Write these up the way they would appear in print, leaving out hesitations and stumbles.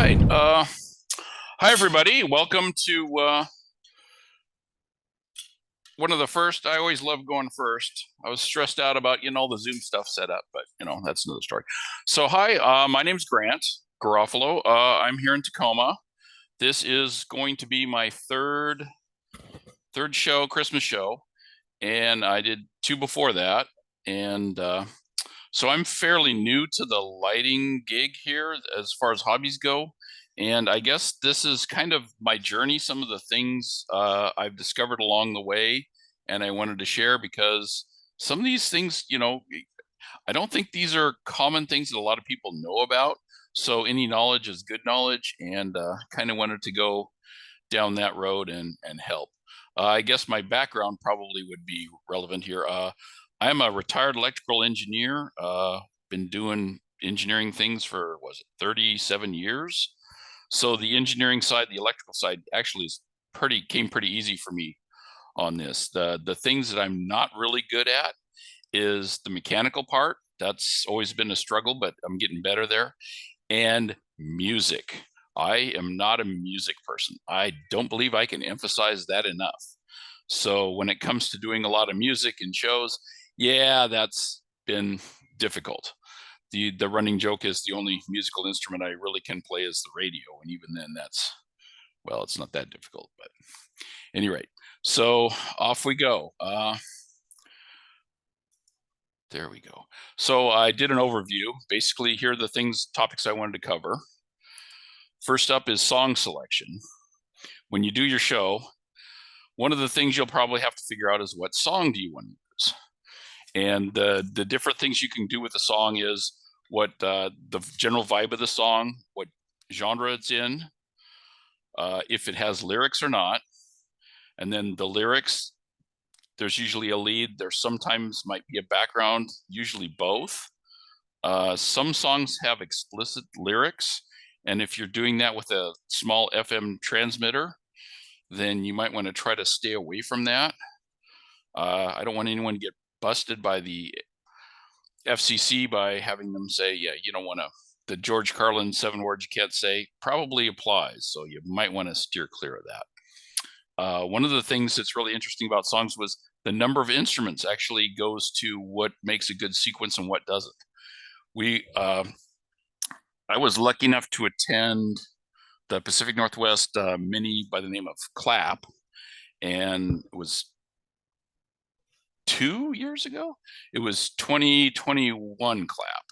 right. Hi, everybody. Welcome to one of the first. I always love going first. I was stressed out about getting all the Zoom stuff set up, but that's another story. So, hi, my name's Grant Garofalo. I'm here in Tacoma. This is going to be my third show, Christmas show, and I did two before that. And so I'm fairly new to the lighting gig here as far as hobbies go. And I guess this is kind of my journey, some of the things I've discovered along the way. And I wanted to share because some of these things, I don't think these are common things that a lot of people know about. So any knowledge is good knowledge, and kind of wanted to go down that road and help. I guess my background probably would be relevant here. I'm a retired electrical engineer. Been doing engineering things for, was it 37 years? So the engineering side, the electrical side actually came pretty easy for me on this. The things that I'm not really good at is the mechanical part. That's always been a struggle, but I'm getting better there. And music. I am not a music person. I don't believe I can emphasize that enough. So when it comes to doing a lot of music and shows, yeah, that's been difficult. The running joke is the only musical instrument I really can play is the radio, and even then it's not that difficult. But at any rate, so off we go. There we go. So I did an overview. Basically, here are the topics I wanted to cover. First up is song selection. When you do your show, one of the things you'll probably have to figure out is what song do you want to use? And the different things you can do with the song is what the general vibe of the song, what genre it's in, if it has lyrics or not. And then the lyrics, there's usually a lead. There sometimes might be a background, usually both. Some songs have explicit lyrics. And if you're doing that with a small FM transmitter, then you might want to try to stay away from that. I don't want anyone to get busted by the FCC by having them say, yeah, you don't want to, the George Carlin 7 words you can't say probably applies. So you might want to steer clear of that. One of the things that's really interesting about songs was the number of instruments actually goes to what makes a good sequence and what doesn't. I was lucky enough to attend the Pacific Northwest mini by the name of Clap, and it was 2 years ago. It was 2021 Clap.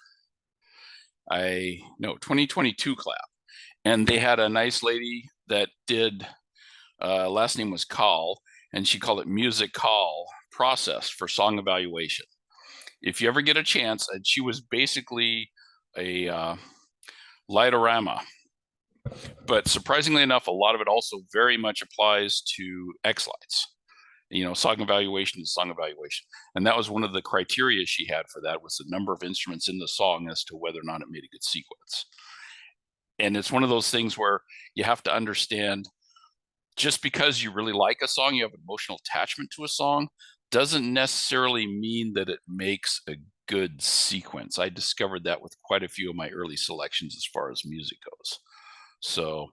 2022 Clap, and they had a nice lady that did. Last name was Call, and she called it Music Call Process for song evaluation. If you ever get a chance, and she was basically a lightorama. But surprisingly enough, a lot of it also very much applies to X-Lights. Song evaluation is song evaluation. And that was one of the criteria she had for that, was the number of instruments in the song as to whether or not it made a good sequence. And it's one of those things where you have to understand, just because you really like a song, you have an emotional attachment to a song, doesn't necessarily mean that it makes a good sequence. I discovered that with quite a few of my early selections as far as music goes. So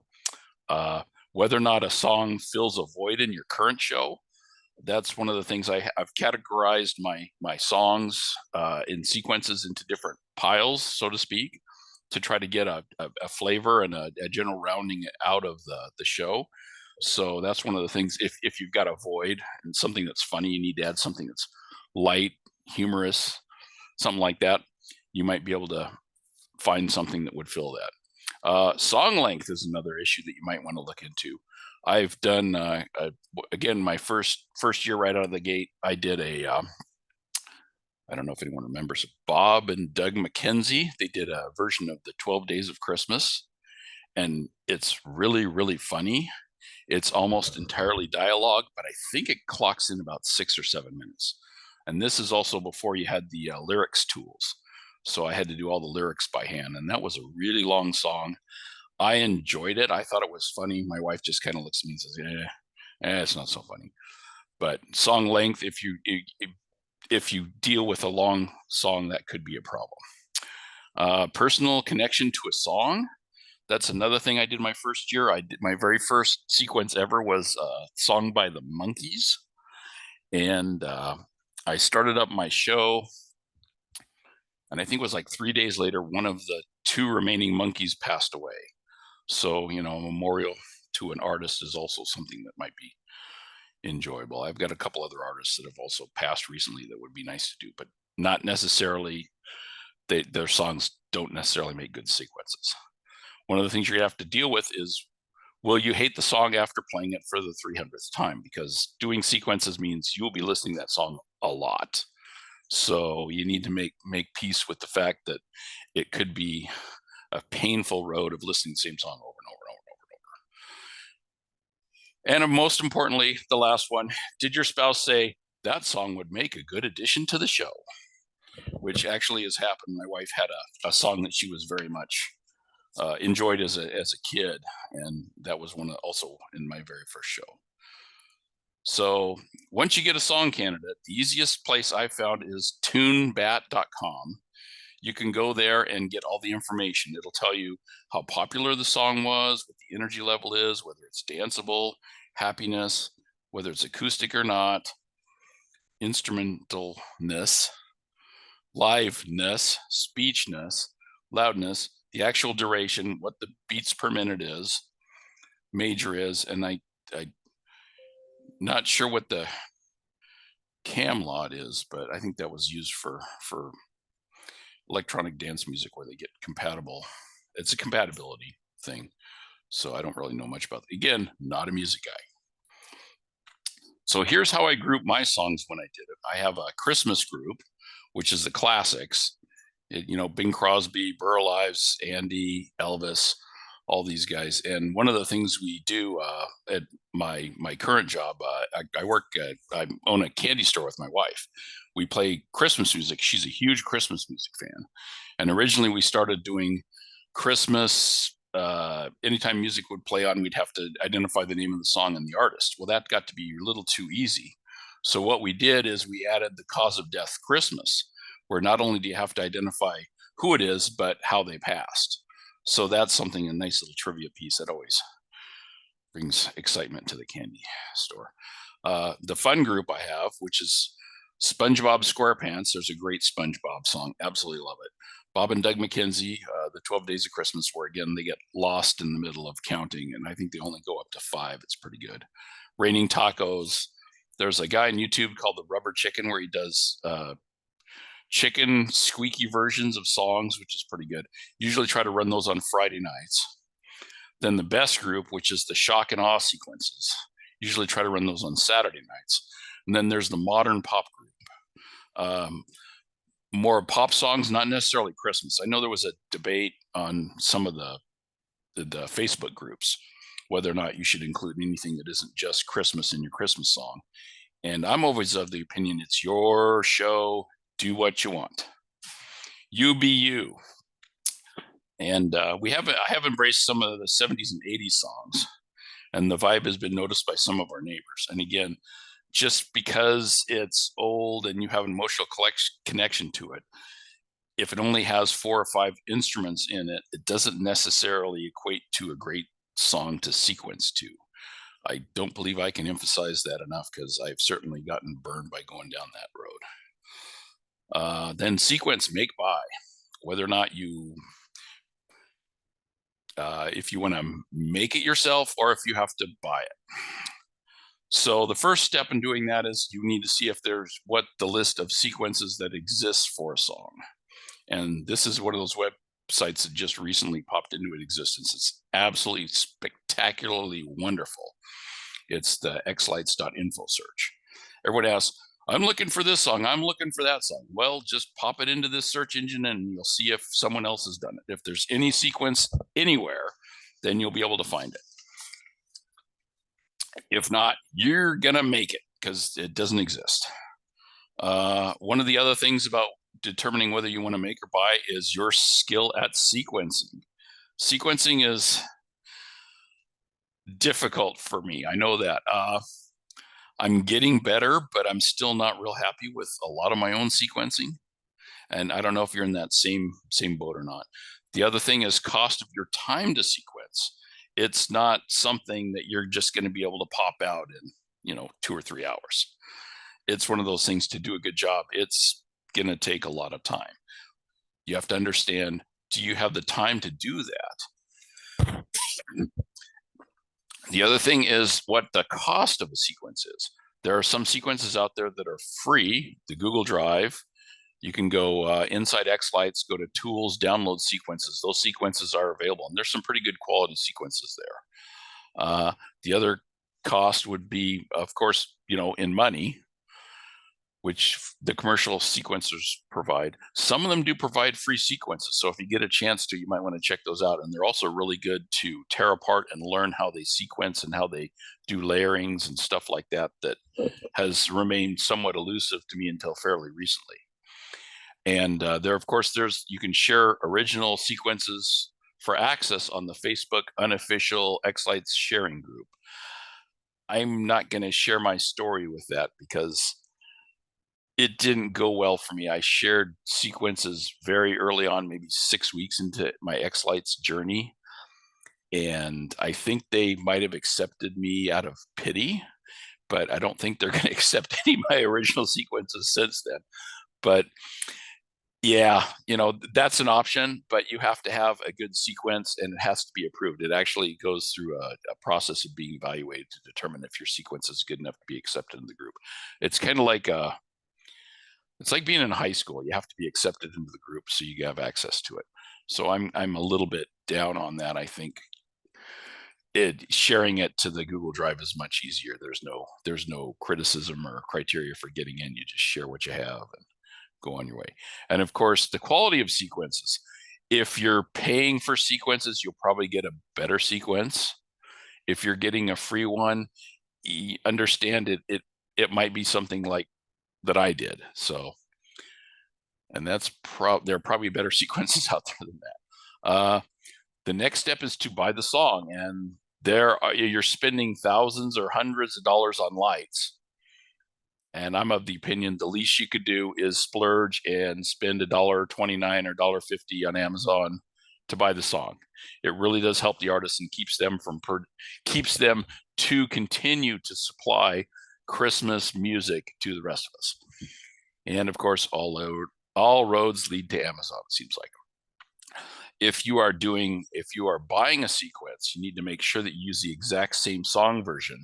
whether or not a song fills a void in your current show, that's one of the things I've categorized my songs in sequences into different piles, so to speak, to try to get a flavor and a general rounding out of the show. So that's one of the things. If you've got a void and something that's funny, you need to add something that's light, humorous, something like that. You might be able to find something that would fill that. Song length is another issue that you might want to look into. I've done again, my first year right out of the gate, I did I don't know if anyone remembers Bob and Doug McKenzie. They did a version of the 12 Days of Christmas, and it's really, really funny. It's almost entirely dialogue, but I think it clocks in about 6 or 7 minutes. And this is also before you had the lyrics tools. So I had to do all the lyrics by hand, and that was a really long song. I enjoyed it. I thought it was funny. My wife just kind of looks at me and says, it's not so funny. But song length, if you deal with a long song, that could be a problem. Personal connection to a song. That's another thing I did my first year. I did my very first sequence ever was a song by the Monkees. And I started up my show, and I think it was like 3 days later, one of the two remaining Monkees passed away. So, a memorial to an artist is also something that might be enjoyable. I've got a couple other artists that have also passed recently that would be nice to do, but not necessarily, their songs don't necessarily make good sequences. One of the things you're gonna have to deal with is, will you hate the song after playing it for the 300th time? Because doing sequences means you'll be listening to that song a lot. So you need to make peace with the fact that it could be a painful road of listening to the same song over and over and over and over and over. And most importantly, the last one, did your spouse say that song would make a good addition to the show? Which actually has happened. My wife had a song that she was very much enjoyed as a kid, and that was one also in my very first show. So once you get a song candidate, the easiest place I found is tunebat.com. You can go there and get all the information. It'll tell you how popular the song was, what the energy level is, whether it's danceable, happiness, whether it's acoustic or not, instrumentalness, liveness, speechness, loudness, the actual duration, what the beats per minute is, major is, and I'm not sure what the Camelot is, but I think that was used for electronic dance music where they get compatible. It's a compatibility thing. So I don't really know much about it. Again, not a music guy. So here's how I group my songs when I did it. I have a Christmas group, which is the classics. Bing Crosby, Burl Ives, Andy, Elvis, all these guys. And one of the things we do at my current job, I own a candy store with my wife. We play Christmas music. She's a huge Christmas music fan. And originally we started doing Christmas. Anytime music would play on, we'd have to identify the name of the song and the artist. Well, that got to be a little too easy. So what we did is we added the cause of death Christmas, where not only do you have to identify who it is, but how they passed. So that's something, a nice little trivia piece that always brings excitement to the candy store. The fun group I have, which is SpongeBob SquarePants. There's a great SpongeBob song. Absolutely love it. Bob and Doug McKenzie, the 12 Days of Christmas, where again, they get lost in the middle of counting. And I think they only go up to 5. It's pretty good. Raining Tacos. There's a guy on YouTube called The Rubber Chicken where he does chicken squeaky versions of songs, which is pretty good. Usually try to run those on Friday nights. Then the best group, which is the shock and awe sequences. Usually try to run those on Saturday nights. And then there's the modern pop group. More pop songs, not necessarily Christmas. I know there was a debate on some of the Facebook groups, whether or not you should include anything that isn't just Christmas in your Christmas song. And I'm always of the opinion it's your show, do what you want. You be you. And I have embraced some of the 70s and 80s songs, and the vibe has been noticed by some of our neighbors. And again, just because it's old and you have an emotional connection to it, if it only has 4 or 5 instruments in it, it doesn't necessarily equate to a great song to sequence to. I don't believe I can emphasize that enough, because I've certainly gotten burned by going down that road. Then sequence make buy, whether or not you, if you want to make it yourself or if you have to buy it. So the first step in doing that is you need to see if there's what the list of sequences that exists for a song. And this is one of those websites that just recently popped into existence. It's absolutely spectacularly wonderful. It's the xlights.info search. Everyone asks, I'm looking for this song, I'm looking for that song. Well, just pop it into this search engine and you'll see if someone else has done it. If there's any sequence anywhere, then you'll be able to find it. If not, you're gonna make it, because it doesn't exist. One of the other things about determining whether you want to make or buy is your skill at sequencing. Sequencing is difficult for me. I know that. I'm getting better, but I'm still not real happy with a lot of my own sequencing. And I don't know if you're in that same boat or not. The other thing is cost of your time to sequence. It's not something that you're just going to be able to pop out in, 2 or 3 hours. It's one of those things, to do a good job, it's going to take a lot of time. You have to understand, do you have the time to do that? The other thing is what the cost of a sequence is. There are some sequences out there that are free, the Google Drive. You can go inside Xlights, go to Tools, download sequences. Those sequences are available, and there's some pretty good quality sequences there. The other cost would be, of course, in money, which the commercial sequencers provide. Some of them do provide free sequences. So if you get a chance to, you might want to check those out. And they're also really good to tear apart and learn how they sequence and how they do layerings and stuff like that, that has remained somewhat elusive to me until fairly recently. And there, of course, you can share original sequences for access on the Facebook unofficial Xlights sharing group. I'm not going to share my story with that because it didn't go well for me. I shared sequences very early on, maybe 6 weeks into my Xlights journey. And I think they might have accepted me out of pity, but I don't think they're going to accept any of my original sequences since then. But yeah, that's an option, but you have to have a good sequence and it has to be approved. It actually goes through a process of being evaluated to determine if your sequence is good enough to be accepted in the group. It's kind of like it's like being in high school. You have to be accepted into the group so you have access to it. So I'm a little bit down on that. I think sharing it to the Google Drive is much easier. There's no criticism or criteria for getting in. You just share what you have and go on your way. And of course, the quality of sequences. If you're paying for sequences, you'll probably get a better sequence. If you're getting a free one, understand it might be something like that I did. So, and there are probably better sequences out there than that. The next step is to buy the song, and you're spending thousands or hundreds of dollars on lights. And I'm of the opinion the least you could do is splurge and spend $1.29 or $1.50 on Amazon to buy the song. It really does help the artist and keeps them to continue to supply Christmas music to the rest of us. And of course, all roads lead to Amazon, it seems like. If you are buying a sequence, you need to make sure that you use the exact same song version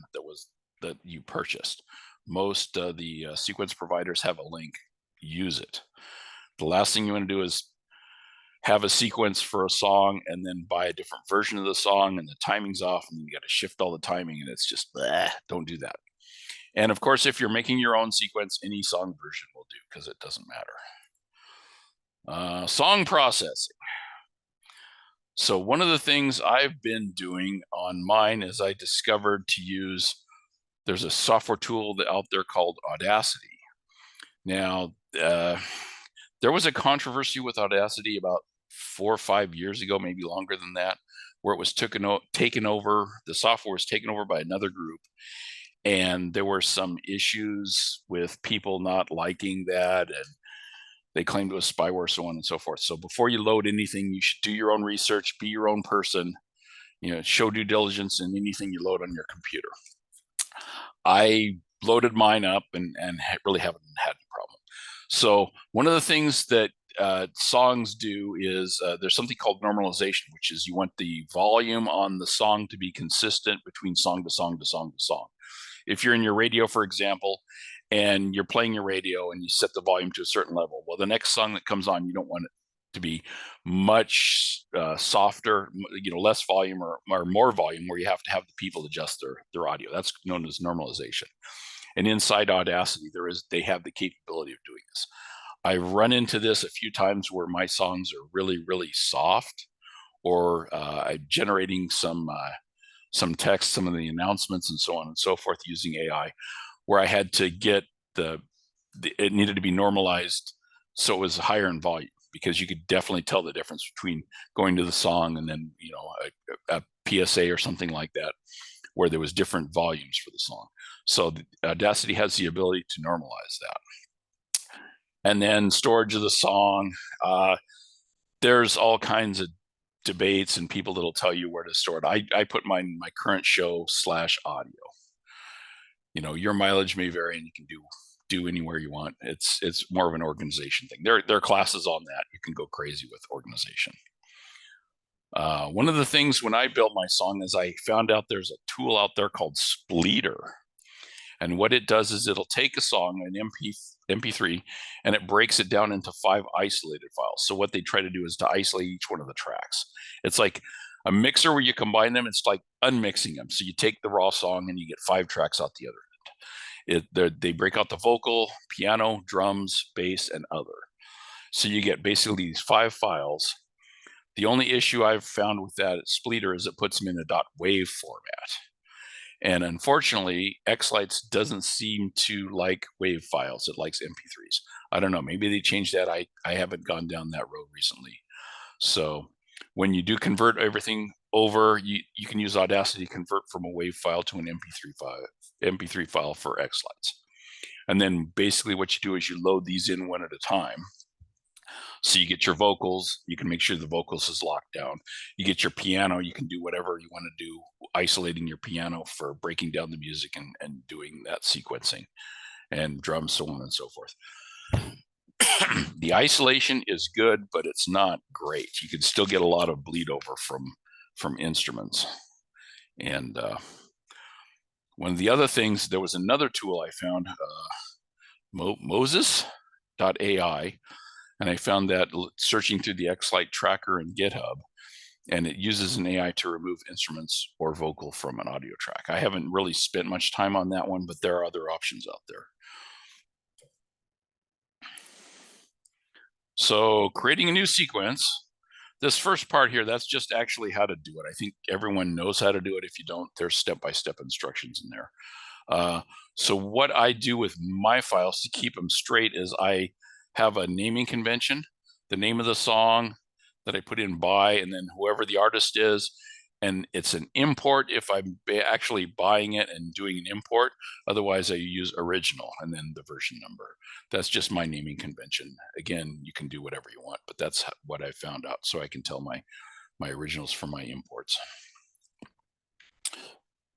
that you purchased. Most of the sequence providers have a link. Use it. The last thing you want to do is have a sequence for a song and then buy a different version of the song and the timing's off and you got to shift all the timing and it's just, don't do that. And of course, if you're making your own sequence, any song version will do because it doesn't matter. Song processing. So one of the things I've been doing on mine is I discovered there's a software tool out there called Audacity. Now, there was a controversy with Audacity about 4 or 5 years ago, maybe longer than that, where it was taken over. The software was taken over by another group. And there were some issues with people not liking that. And they claimed it was spyware, so on and so forth. So before you load anything, you should do your own research, be your own person, show due diligence in anything you load on your computer. I loaded mine up and really haven't had any problem. So one of the things that songs do is there's something called normalization, which is you want the volume on the song to be consistent between song to song to song to song. If you're in your radio, for example, and you're playing your radio and you set the volume to a certain level, well, the next song that comes on, you don't want it to be much softer, less volume or more volume, where you have to have the people adjust their audio. That's known as normalization. And inside Audacity, they have the capability of doing this. I've run into this a few times where my songs are really, really soft, or I'm generating some text, some of the announcements and so on and so forth using AI, where I had to get it needed to be normalized so it was higher in volume, because you could definitely tell the difference between going to the song and then, a PSA or something like that, where there was different volumes for the song. So Audacity has the ability to normalize that. And then storage of the song. There's all kinds of debates and people that'll tell you where to store it. I put mine in my current show / audio. Your mileage may vary, and you can do anywhere you want. It's more of an organization thing. There are classes on that. You can go crazy with organization. One of the things when I built my song is I found out there's a tool out there called Splitter. And what it does is it'll take a song, an MP3, and it breaks it down into 5 isolated files. So what they try to do is to isolate each one of the tracks. It's like a mixer where you combine them. It's like unmixing them. So you take the raw song and you get 5 tracks out the other end. They break out the vocal, piano, drums, bass, and other. So you get basically these 5 files. The only issue I've found with that splitter is it puts them in a .wav format. And unfortunately, Xlights doesn't seem to like WAV files. It likes MP3s. I don't know. Maybe they changed that. I haven't gone down that road recently. So when you do convert everything over, you can use Audacity to convert from a WAV file to an MP3 file for Xlights. And then basically what you do is you load these in one at a time. So you get your vocals, you can make sure the vocals is locked down. You get your piano, you can do whatever you want to do, isolating your piano for breaking down the music and doing that sequencing, and drums, so on and so forth. The isolation is good, but it's not great. You can still get a lot of bleed over from instruments. And one of the other things, there was another tool I found, Moses.ai. And I found that searching through the Xlight tracker in GitHub, and it uses an AI to remove instruments or vocal from an audio track. I haven't really spent much time on that one, but there are other options out there. So creating a new sequence, this first part here, that's just actually how to do it. I think everyone knows how to do it. If you don't, there's step-by-step instructions in there. So what I do with my files to keep them straight is I have a naming convention, the name of the song that I put in by, and then whoever the artist is, and it's an import if I'm actually buying it and doing an import. Otherwise, I use original and then the version number. That's just my naming convention. Again, you can do whatever you want, but that's what I found out, so I can tell my originals from my imports.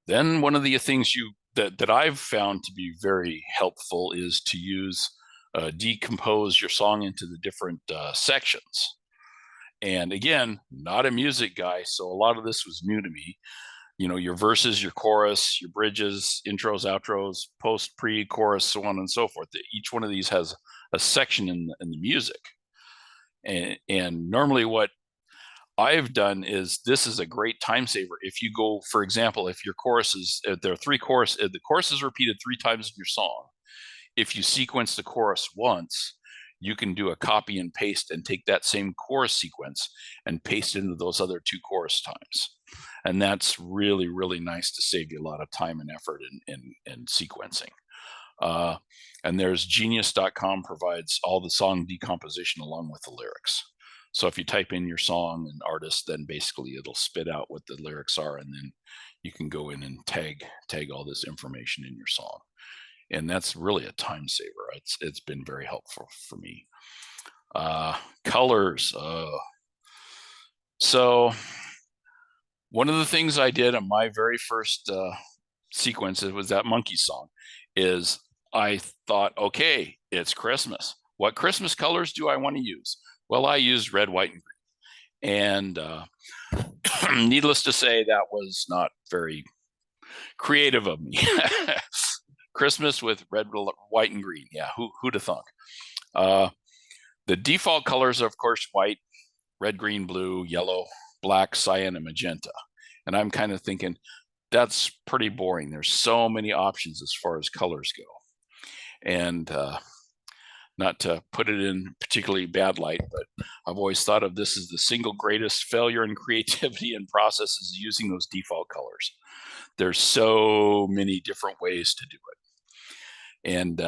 Then one of the things that I've found to be very helpful is to use decompose your song into the different sections. And again, not a music guy, so a lot of this was new to me. Your verses, your chorus, your bridges, intros, outros, post, pre, chorus, so on and so forth. Each one of these has a section in the music. And normally what I've done is, this is a great time saver. If you go, for example, if your chorus is, there are 3 chorus, the chorus is repeated 3 times in your song. If you sequence the chorus once, you can do a copy and paste and take that same chorus sequence and paste it into those other 2 chorus times. And that's really, really nice to save you a lot of time and effort in sequencing. And there's genius.com provides all the song decomposition along with the lyrics. So if you type in your song and artist, then basically it'll spit out what the lyrics are, and then you can go in and tag all this information in your song. And that's really a time saver. It's been very helpful for me. Colors. So one of the things I did on my very first sequence, it was that monkey song, is I thought, okay, it's Christmas. What Christmas colors do I want to use? Well, I used red, white, and green. And needless to say, that was not very creative of me. Christmas with red, white, and green. Yeah, who'd have thunk? The default colors are, of course, white, red, green, blue, yellow, black, cyan, and magenta. And I'm kind of thinking, that's pretty boring. There's so many options as far as colors go. And not to put it in particularly bad light, but I've always thought of this as the single greatest failure in creativity and processes, using those default colors. There's so many different ways to do it. And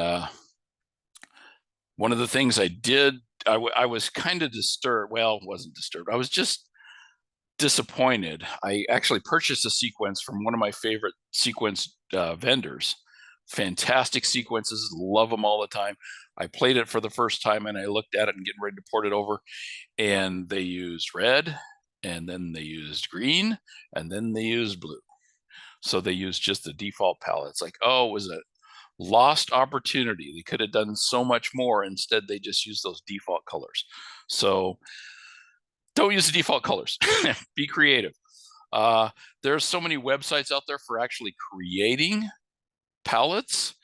one of the things I did, I was kind of disturbed. Well, wasn't disturbed. I was just disappointed. I actually purchased a sequence from one of my favorite sequence vendors. Fantastic sequences, love them all the time. I played it for the first time and I looked at it and getting ready to port it over, and they used red, and then they used green, and then they used blue. So they used just the default palette. It's like, oh, it was a lost opportunity. They could have done so much more. Instead, they just used those default colors. So don't use the default colors. Be creative. There's so many websites out there for actually creating palettes,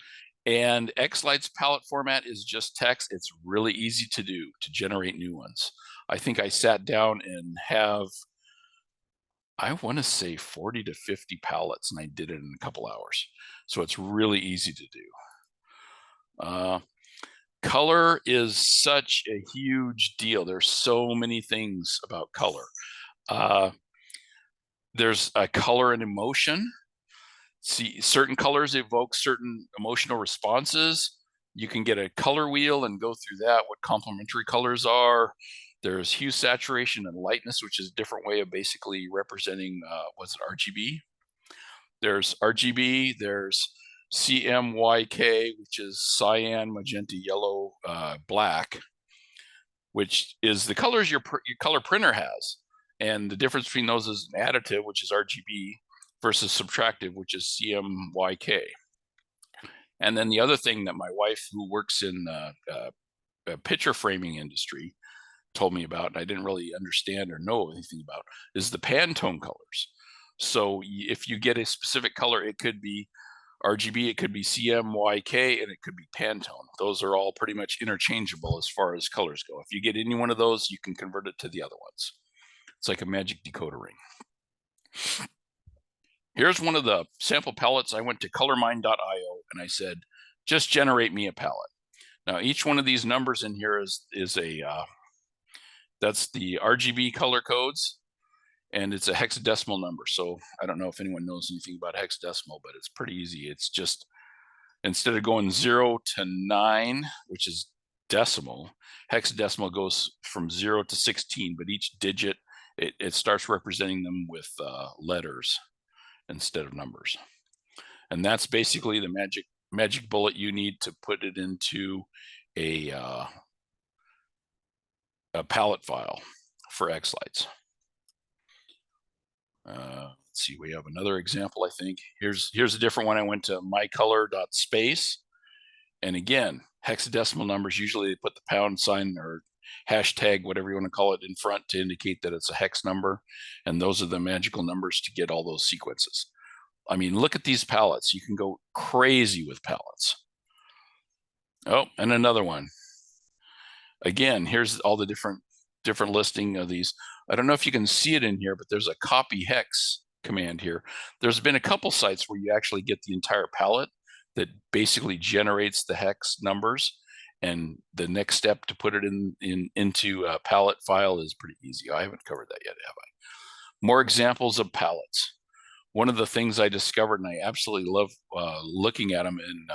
and Xlight's palette format is just text. It's really easy to do, to generate new ones. I think I sat down and have, I want to say 40 to 50 palettes, and I did it in a couple hours. So it's really easy to do. Color is such a huge deal. There's so many things about color. There's a color and emotion. See, certain colors evoke certain emotional responses. You can get a color wheel and go through that, what complementary colors are. There's hue, saturation, and lightness, which is a different way of basically representing, what's it, RGB? There's RGB, there's CMYK, which is cyan, magenta, yellow, black, which is the colors your color printer has. And the difference between those is an additive, which is RGB, versus subtractive, which is CMYK. And then the other thing that my wife, who works in the picture framing industry, told me about, and I didn't really understand or know anything about, is the Pantone colors. So if you get a specific color, it could be RGB, it could be CMYK, and it could be Pantone. Those are all pretty much interchangeable as far as colors go. If you get any one of those, you can convert it to the other ones. It's like a magic decoder ring. Here's one of the sample palettes. I went to colormine.io and I said, just generate me a palette. Now, each one of these numbers in here is that's the RGB color codes, and it's a hexadecimal number. So I don't know if anyone knows anything about hexadecimal, but it's pretty easy. It's just, instead of going 0 to 9, which is decimal, hexadecimal goes from 0 to 16, but each digit, it starts representing them with letters instead of numbers. And that's basically the magic bullet you need to put it into a palette file for Xlights. Let's see, we have another example, I think. Here's a different one. I went to mycolor.space, and again, hexadecimal numbers, usually they put the pound sign or hashtag, whatever you want to call it, in front to indicate that it's a hex number, and those are the magical numbers to get all those sequences. I mean, look at these palettes. You can go crazy with palettes. Oh, and another one. Again, here's all the different listing of these. I don't know if you can see it in here, but there's a copy hex command here. There's been a couple sites where you actually get the entire palette that basically generates the hex numbers, and the next step to put it into a palette file is pretty easy. I haven't covered that yet, have I? More examples of palettes. One of the things I discovered, and I absolutely love looking at them in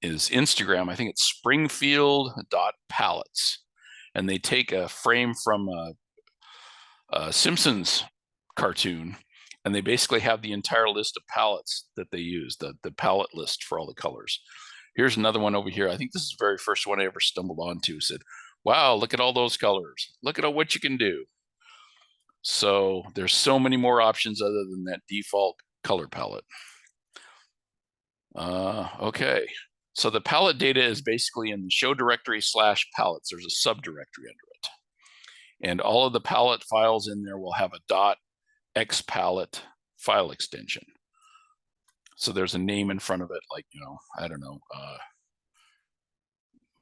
is Instagram. I think it's Springfield.palettes, and they take a frame from a Simpsons cartoon, and they basically have the entire list of palettes that they use, the palette list for all the colors. Here's another one over here. I think this is the very first one I ever stumbled onto. Said, wow, look at all those colors. Look at what you can do. So there's so many more options other than that default color palette. Okay, so the palette data is basically in the show directory /palettes. There's a subdirectory under it. And all of the palette files in there will have a .xpalette file extension. So there's a name in front of it, like, you know, I don't know,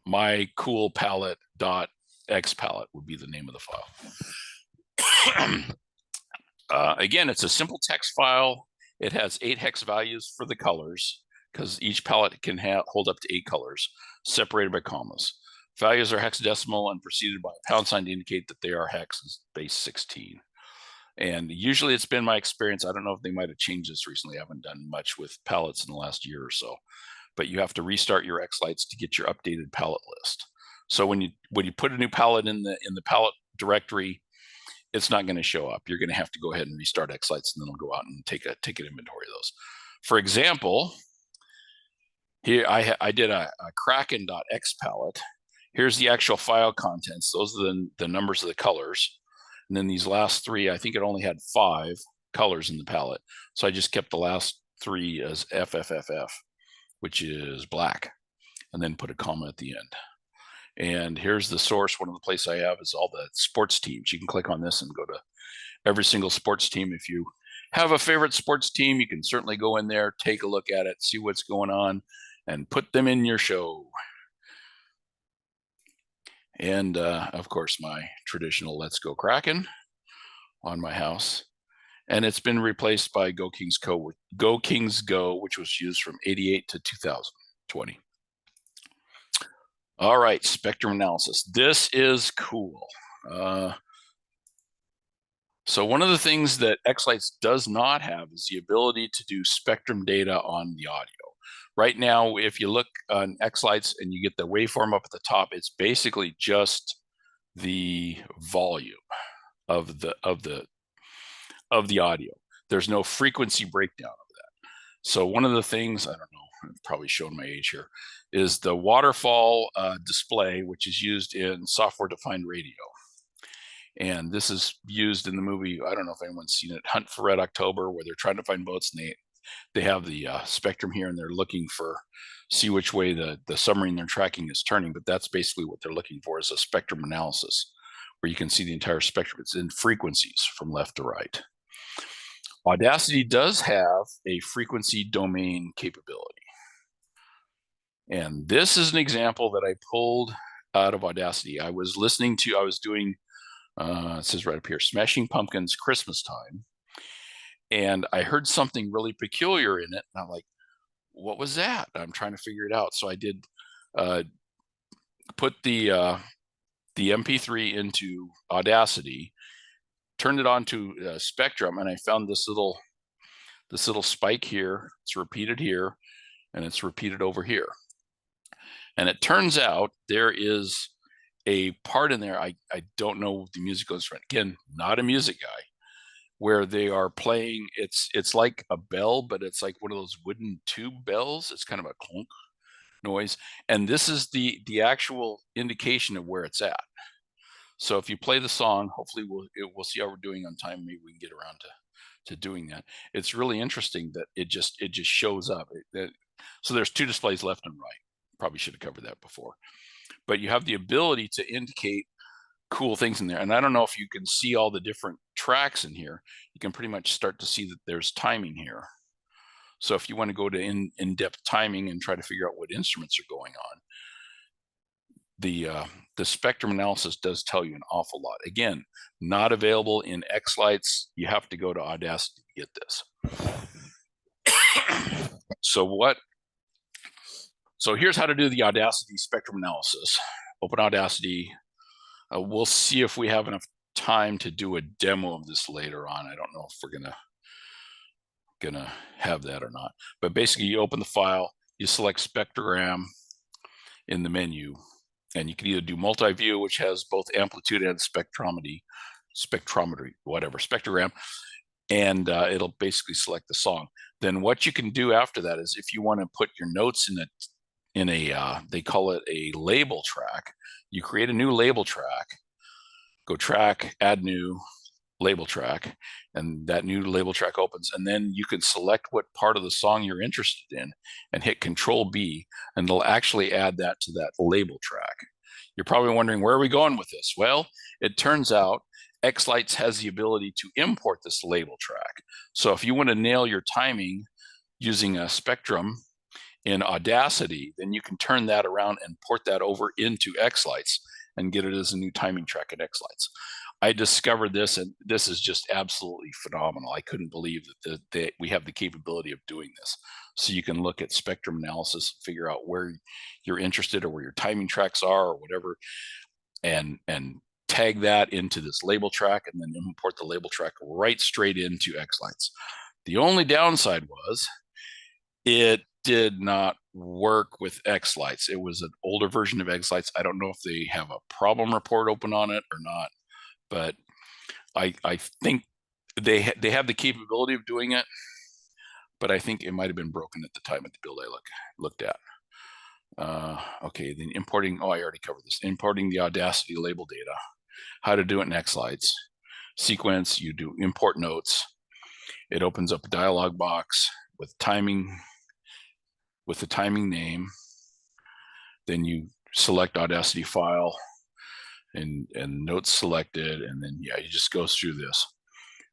my cool palette .xpalette would be the name of the file. Again, it's a simple text file. It has 8 hex values for the colors, because each palette can hold up to 8 colors, separated by commas. Values are hexadecimal and preceded by a pound sign to indicate that they are hex base 16. And usually it's been my experience, I don't know if they might have changed this recently, I haven't done much with palettes in the last year or so, but you have to restart your Xlights to get your updated palette list. So when you put a new palette in the palette directory, it's not going to show up. You're going to have to go ahead and restart Xlights, and then it'll go out and take an inventory of those. For example, Here I did a Kraken.x palette. Here's the actual file contents. Those are the numbers of the colors. And then these last three, I think it only had 5 colors in the palette. So I just kept the last 3 as FFFF, which is black, and then put a comma at the end. And here's the source. One of the places I have is all the sports teams. You can click on this and go to every single sports team. If you have a favorite sports team, you can certainly go in there, take a look at it, see what's going on, and put them in your show. And of course, my traditional Let's Go Kraken on my house. And it's been replaced by Go Kings Go, which was used from 88 to 2020. All right, spectrum analysis. This is cool. So one of the things that Xlights does not have is the ability to do spectrum data on the audio. Right now, if you look on Xlights and you get the waveform up at the top, it's basically just the volume of the audio. There's no frequency breakdown of that. So one of the things, I don't know, I'm probably showing my age here, is the waterfall display, which is used in software-defined radio. And this is used in the movie, I don't know if anyone's seen it, Hunt for Red October, where they're trying to find boats, and they have the spectrum here, and they're looking for, see which way the submarine they're tracking is turning. But that's basically what they're looking for, is a spectrum analysis, where you can see the entire spectrum. It's in frequencies from left to right. Audacity does have a frequency domain capability. And this is an example that I pulled out of Audacity. I was doing, it says right up here, Smashing Pumpkins Christmas Time. And I heard something really peculiar in it. And I'm like, what was that? I'm trying to figure it out. So I did put the MP3 into Audacity, turned it on to Spectrum, and I found this little spike here. It's repeated here, and it's repeated over here. And it turns out there is a part in there, I don't know the musical instrument. Again, not a music guy, where they are playing, it's like a bell, but it's like one of those wooden tube bells. It's kind of a clunk noise. And this is the actual indication of where it's at. So if you play the song, hopefully we'll see how we're doing on time. Maybe we can get around to doing that. It's really interesting that it just shows up. So there's 2 displays left and right. Probably should have covered that before. But you have the ability to indicate cool things in there. And I don't know if you can see all the different tracks in here. You can pretty much start to see that there's timing here. So if you want to go to in-depth timing and try to figure out what instruments are going on, the spectrum analysis does tell you an awful lot. Again, not available in Xlights. You have to go to Audacity to get this. So here's how to do the Audacity spectrum analysis. Open Audacity. We'll see if we have enough time to do a demo of this later on. I don't know if we're gonna have that or not. But basically, you open the file, you select spectrogram in the menu, and you can either do multi-view, which has both amplitude and spectrometry, whatever, spectrogram, and it'll basically select the song. Then what you can do after that is, if you want to put your notes in a they call it a label track, you create a new label track, go track, add new label track, and that new label track opens, and then you can select what part of the song you're interested in and hit Control B, and they'll actually add that to that label track. You're probably wondering, where are we going with this? Well, it turns out Xlights has the ability to import this label track. So if you want to nail your timing using a Spectrum in Audacity, then you can turn that around and port that over into Xlights and get it as a new timing track in Xlights. I discovered this, and this is just absolutely phenomenal. I couldn't believe that we have the capability of doing this. So you can look at spectrum analysis, figure out where you're interested or where your timing tracks are or whatever, and tag that into this label track, and then import the label track right straight into Xlights. The only downside was it did not work with Xlights. It was an older version of Xlights. I don't know if they have a problem report open on it or not, but I think they have the capability of doing it, but I think it might have been broken at the time at the build I looked at. Okay, then importing, oh, I already covered this. Importing the Audacity label data, how to do it in X-Lights. Sequence, you do import notes. It opens up a dialog box with timing, with the timing name. Then you select Audacity file and notes selected, and then yeah, you just go through this.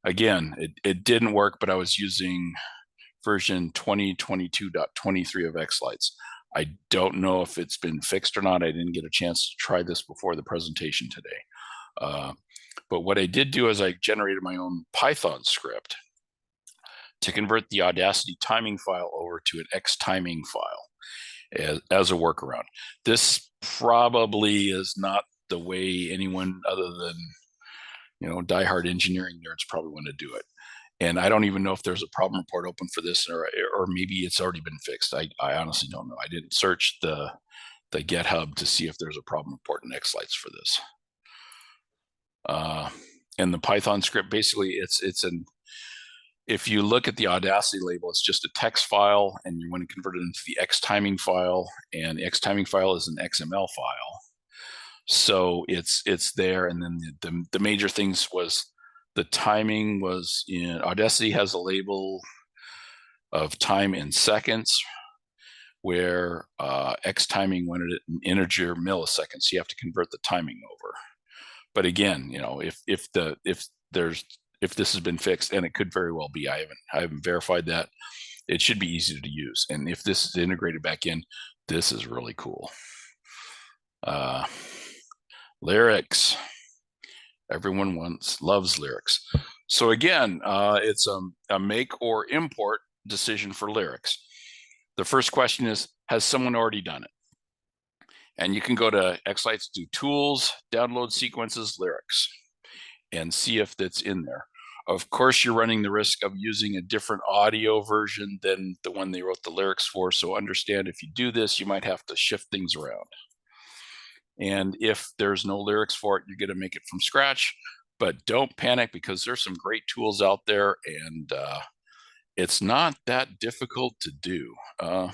Again, it didn't work, but I was using version 2022.23 of X-Lights. I don't know if it's been fixed or not. I didn't get a chance to try this before the presentation today. But what I did do is I generated my own Python script to convert the Audacity timing file over to an X timing file as a workaround. This probably is not the way anyone other than, you know, diehard engineering nerds probably want to do it. And I don't even know if there's a problem report open for this, or maybe it's already been fixed. I honestly don't know. I didn't search the GitHub to see if there's a problem report in X-Lights for this. And the Python script, basically, if you look at the Audacity label, it's just a text file, and you want to convert it into the X timing file, and the X timing file is an XML file. So it's there, and then the major things was the timing was in Audacity has a label of time in seconds, where X timing wanted it in integer milliseconds. So you have to convert the timing over. But again, you know, if this has been fixed, and it could very well be, I haven't verified that. It should be easy to use, and if this is integrated back in, this is really cool. Lyrics. Everyone loves lyrics. So again, it's a make or import decision for lyrics. The first question is, has someone already done it? And you can go to X-Lights, do tools, download sequences, lyrics, and see if that's in there. Of course, you're running the risk of using a different audio version than the one they wrote the lyrics for. So understand, if you do this, you might have to shift things around. And if there's no lyrics for it, you're going to make it from scratch. But don't panic, because there's some great tools out there, and it's not that difficult to do. Oh,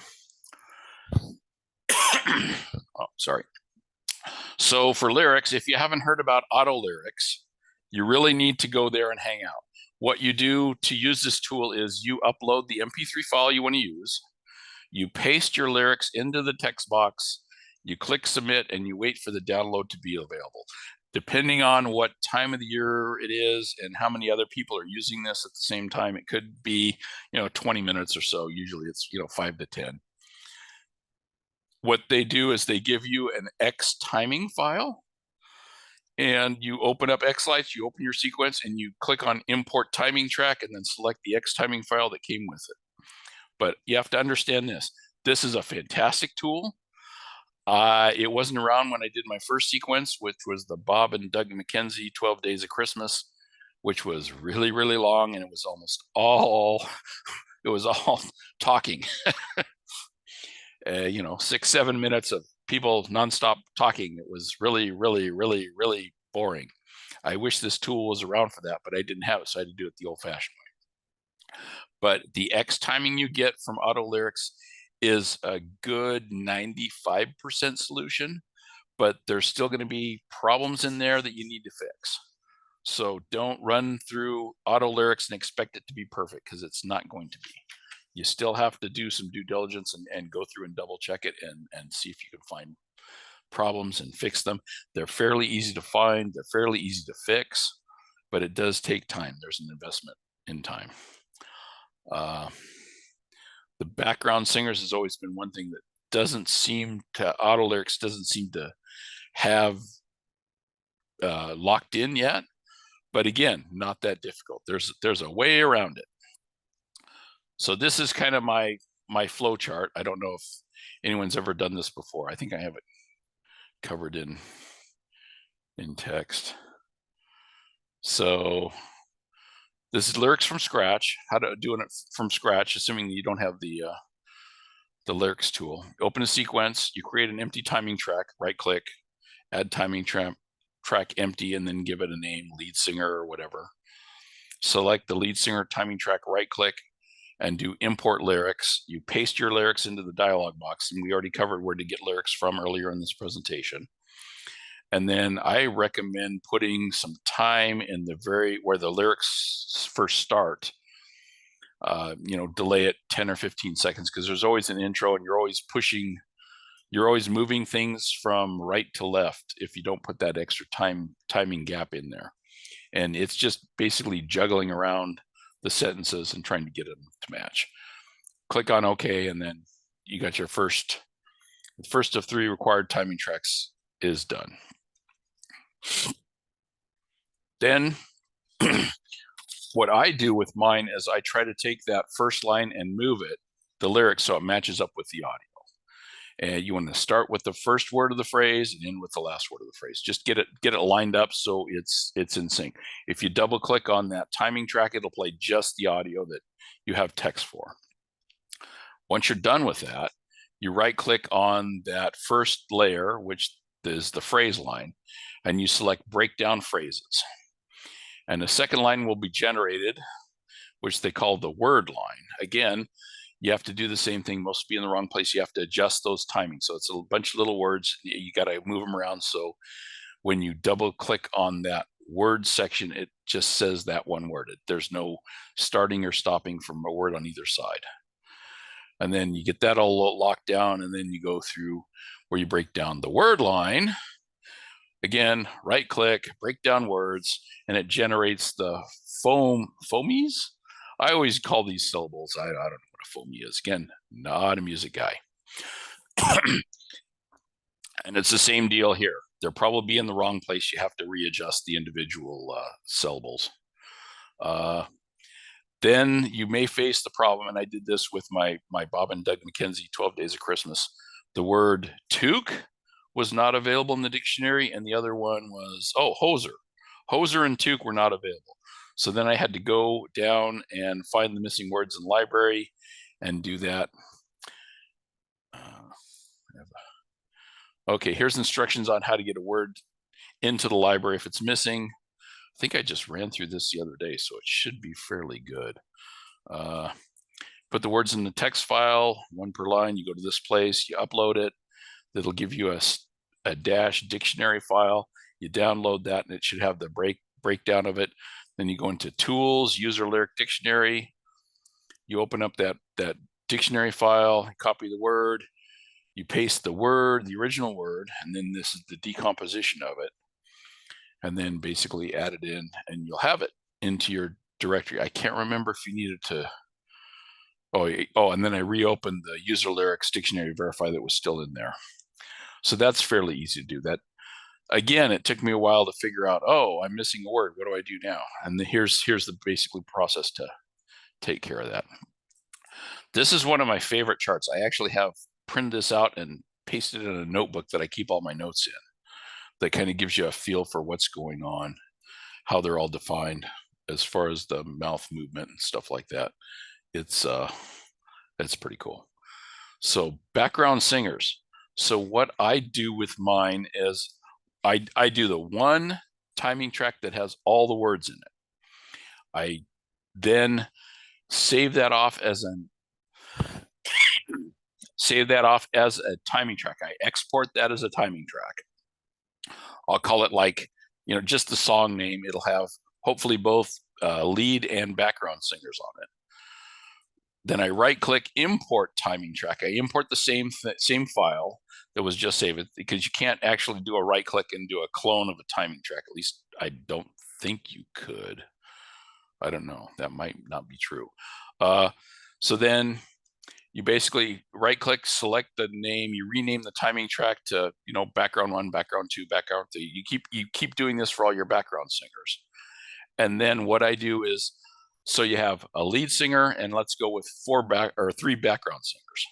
sorry. So for lyrics, if you haven't heard about auto lyrics, you really need to go there and hang out. What you do to use this tool is you upload the MP3 file you want to use, you paste your lyrics into the text box, you click submit, and you wait for the download to be available. Depending on what time of the year it is and how many other people are using this at the same time, it could be, 20 minutes or so. Usually it's, 5 to 10. What they do is they give you an X timing file, and you open up X-Lights, you open your sequence, and you click on import timing track, and then select the X timing file that came with it. But you have to understand this. This is a fantastic tool. It wasn't around when I did my first sequence, which was the Bob and Doug McKenzie 12 Days of Christmas, which was really, really long, and it was almost all, talking. 6-7 minutes of people nonstop talking. It was really, really, really, really boring. I wish this tool was around for that, but I didn't have it, so I had to do it the old-fashioned way. But the X timing you get from Auto Lyrics is a good 95% solution, but there's still going to be problems in there that you need to fix. So don't run through Auto Lyrics and expect it to be perfect, because it's not going to be. You still have to do some due diligence and go through and double check it and see if you can find problems and fix them. They're fairly easy to find, they're fairly easy to fix, but it does take time. There's an investment in time. The background singers has always been one thing that Auto Lyrics doesn't seem to have locked in yet, but again, not that difficult. There's a way around it. So this is kind of my flow chart. I don't know if anyone's ever done this before. I think I have it covered in text. So this is lyrics from scratch, how to do it from scratch, assuming you don't have the lyrics tool. Open a sequence, you create an empty timing track, right click, add timing track empty, and then give it a name, lead singer or whatever. Select the lead singer timing track, right click, and do import lyrics. You paste your lyrics into the dialog box, and we already covered where to get lyrics from earlier in this presentation. And then I recommend putting some time in the where the lyrics first start. Delay it 10 or 15 seconds, because there's always an intro, and you're always moving things from right to left if you don't put that extra timing gap in there. And it's just basically juggling around the sentences and trying to get them to match. Click on OK, and then you got your first of 3 required timing tracks is done. Then what I do with mine is I try to take that first line and move the lyrics, so it matches up with the audio. And you want to start with the first word of the phrase and end with the last word of the phrase. Just get it lined up so it's in sync. If you double click on that timing track, it'll play just the audio that you have text for. Once you're done with that, you right click on that first layer, which is the phrase line, and you select breakdown phrases. And the second line will be generated, which they call the word line. Again, you have to do the same thing. Most be in the wrong place. You have to adjust those timings. So it's a bunch of little words. You got to move them around. So when you double click on that word section, it just says that one word. There's no starting or stopping from a word on either side. And then you get that all locked down, and then you go through where you break down the word line. Again, right click, break down words, and it generates the foamies. I always call these syllables. I don't know what a foamy is. Again, not a music guy. And it's the same deal here. They'll probably be in the wrong place. You have to readjust the individual syllables. Then you may face the problem, and I did this with my Bob and Doug McKenzie 12 Days of Christmas. The word toque was not available in the dictionary, and the other one was, hoser. Hoser and toque were not available. So then I had to go down and find the missing words in the library and do that. Okay, here's instructions on how to get a word into the library if it's missing. I think I just ran through this the other day, so it should be fairly good. Put the words in the text file, 1 per line. You go to this place, you upload it. It'll give you a dash dictionary file. You download that, and it should have the breakdown of it. Then you go into Tools, User Lyric Dictionary. You open up that dictionary file, copy the word. You paste the word, the original word, and then this is the decomposition of it. And then basically add it in, and you'll have it into your directory. I can't remember if you needed to. And then I reopened the User Lyrics Dictionary to verify that it was still in there. So that's fairly easy to do. That, again, it took me a while to figure out, I'm missing a word. What do I do now? And here's the basically process to take care of that. This is one of my favorite charts. I actually have printed this out and pasted it in a notebook that I keep all my notes in. That kind of gives you a feel for what's going on, how they're all defined as far as the mouth movement and stuff like that. It's pretty cool. So background singers. So what I do with mine is I do the one timing track that has all the words in it. I then save that off as a timing track. I export that as a timing track. I'll call it just the song name. It'll have hopefully both lead and background singers on it. Then I right-click import timing track. I import the same file that was just saved, because you can't actually do a right-click and do a clone of a timing track. At least I don't think you could. I don't know. That might not be true. So then you basically right-click, select the name, you rename the timing track to background 1, background 2, background 3. You keep doing this for all your background singers. And then what I do is, so you have a lead singer, and let's go with 3 background singers.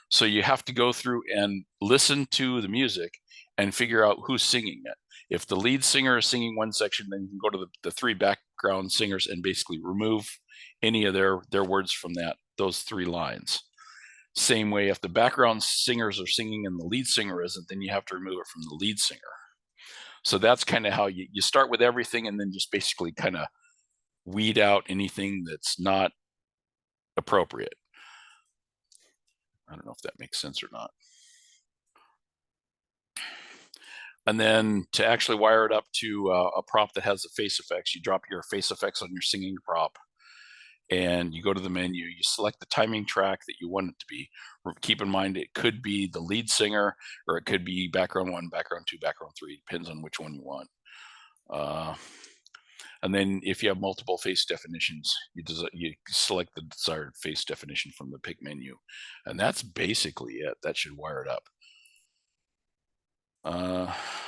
So you have to go through and listen to the music and figure out who's singing it. If the lead singer is singing one section, then you can go to the 3 background singers and basically remove any of their words from those 3 lines. Same way, if the background singers are singing and the lead singer isn't, then you have to remove it from the lead singer. So that's kind of how you start with everything, and then just basically kind of weed out anything that's not appropriate. I don't know if that makes sense or not. And then to actually wire it up to a prop that has the face effects, you drop your face effects on your singing prop, and you go to the menu, you select the timing track that you want it to be. Keep in mind, it could be the lead singer, or it could be background 1, background 2, background 3, depends on which one you want. And then if you have multiple face definitions, you select the desired face definition from the pick menu. And that's basically it. That should wire it up.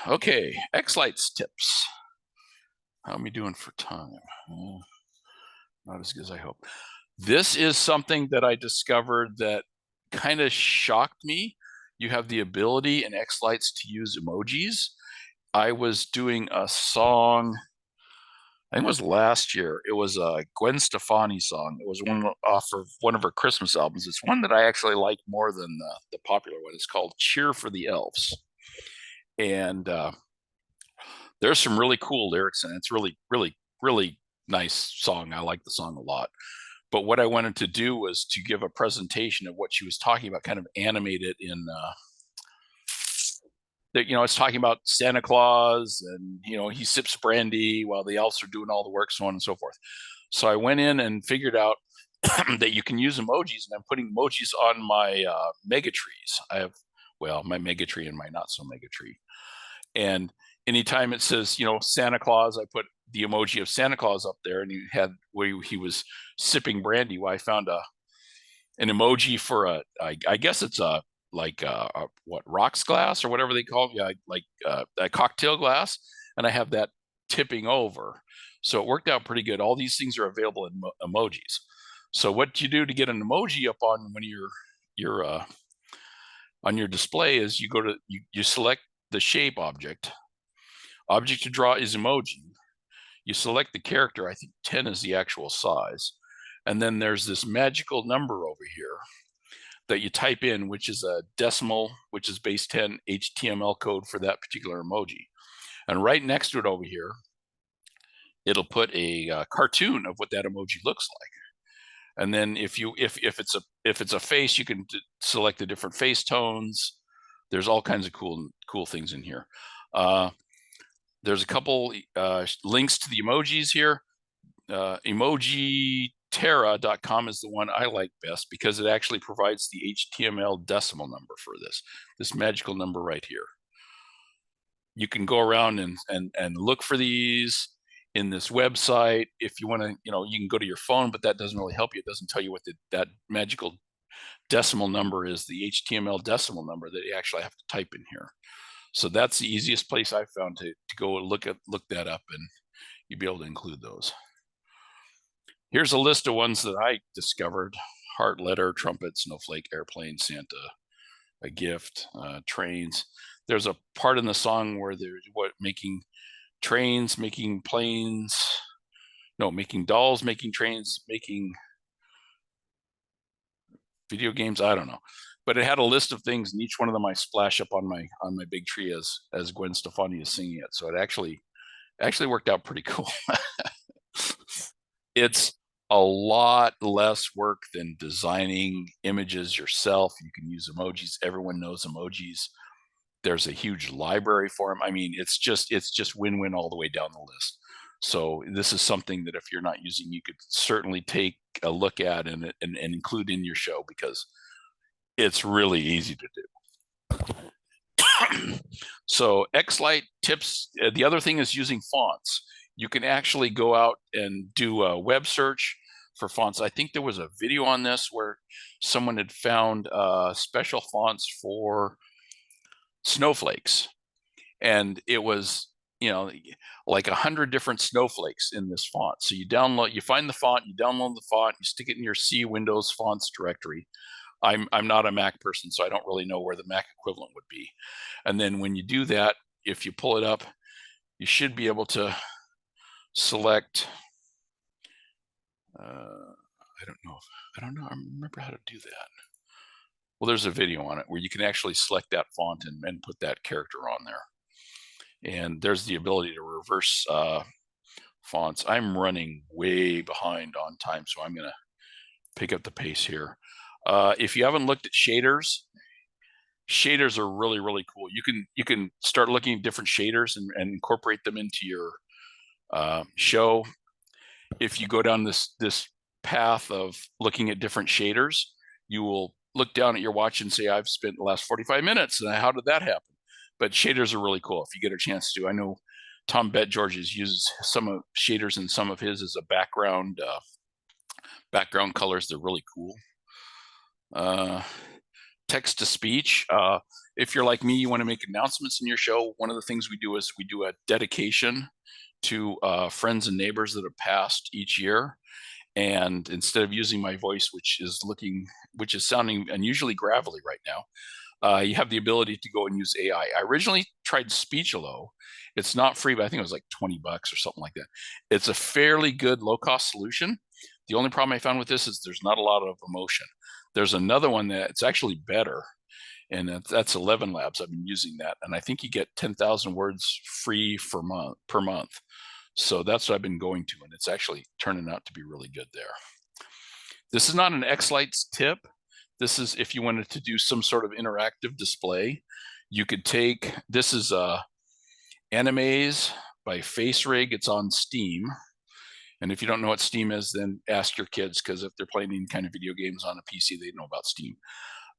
Okay, X-Lights tips. How am I doing for time? Not as good as I hope. This is something that I discovered that kind of shocked me. You have the ability in X-Lights to use emojis. I was doing a song, I think it was last year. It was a Gwen Stefani song. It was one off of one of her Christmas albums. It's one that I actually like more than the popular one. It's called Cheer for the Elves. And there's some really cool lyrics, and it's really, really, really nice song. I like the song a lot. But what I wanted to do was to give a presentation of what she was talking about, kind of animate it in that, it's talking about Santa Claus, and he sips brandy while the elves are doing all the work, so on and so forth. So I went in and figured out that you can use emojis, and I'm putting emojis on my mega trees. I have, my mega tree and my not so mega tree. And anytime it says, Santa Claus, I put the emoji of Santa Claus up there, and he had where he was sipping brandy. Well, I found an emoji for I guess it's a what, rocks glass or whatever they call it, a cocktail glass, and I have that tipping over. So it worked out pretty good. All these things are available in emojis. So what you do to get an emoji up on when you're on your display is you go to you select the shape object. Object to draw is emoji. You select the character. I think 10 is the actual size. And then there's this magical number over here that you type in, which is a decimal, which is base 10 HTML code for that particular emoji. And right next to it over here, it'll put a cartoon of what that emoji looks like. And then if it's a face, you can select the different face tones. There's all kinds of cool things in here. There's a couple links to the emojis here. Emojiterra.com is the one I like best because it actually provides the HTML decimal number for this magical number right here. You can go around and look for these in this website. If you want to, you can go to your phone, but that doesn't really help you. It doesn't tell you what that magical decimal number is, the HTML decimal number that you actually have to type in here. So that's the easiest place I've found to go look that up, and you'll be able to include those. Here's a list of ones that I discovered: heart, letter, trumpet, snowflake, airplane, Santa, a gift, trains. There's a part in the song where they're making trains, making planes, no, making dolls, making trains, making video games. I don't know, but it had a list of things, and each one of them I splash up on my big tree as Gwen Stefani is singing it. So it actually worked out pretty cool. It's a lot less work than designing images yourself. You can use emojis. Everyone knows emojis. There's a huge library for them. I mean, it's just win-win all the way down the list. So this is something that if you're not using, you could certainly take a look at and include in your show, because it's really easy to do. So X-Light tips. The other thing is using fonts. You can actually go out and do a web search for fonts. I think there was a video on this where someone had found special fonts for snowflakes, and it was like 100 different snowflakes in this font. So you find the font, you download the font, you stick it in your C Windows fonts directory. I'm not a Mac person, so I don't really know where the Mac equivalent would be. And then when you do that, if you pull it up, you should be able to select. I don't know. I remember how to do that. Well, there's a video on it where you can actually select that font and put that character on there. And there's the ability to reverse fonts. I'm running way behind on time, so I'm going to pick up the pace here. If you haven't looked at shaders, shaders are really, really cool. You can start looking at different shaders and incorporate them into your show. If you go down this path of looking at different shaders, you will look down at your watch and say, I've spent the last 45 minutes, and how did that happen? But shaders are really cool if you get a chance to. I know Tom Georges uses some of shaders in some of his as a background colors. They're really cool. Text to speech. If you're like me, you want to make announcements in your show, one of the things we do is we do a dedication to friends and neighbors that have passed each year. And instead of using my voice, which is sounding unusually gravelly right now, you have the ability to go and use AI. I originally tried Speechalo. It's not free, but I think it was like $20 or something like that. It's a fairly good low-cost solution. The only problem I found with this is there's not a lot of emotion. There's another one that's actually better, and that's 11 Labs. I've been using that, and I think you get 10,000 words free per month. So that's what I've been going to, and it's actually turning out to be really good there. This is not an X-Lights tip. This is if you wanted to do some sort of interactive display. You could take, this is Animes by FaceRig. It's on Steam. And if you don't know what Steam is, then ask your kids, because if they're playing any kind of video games on a PC, they know about Steam.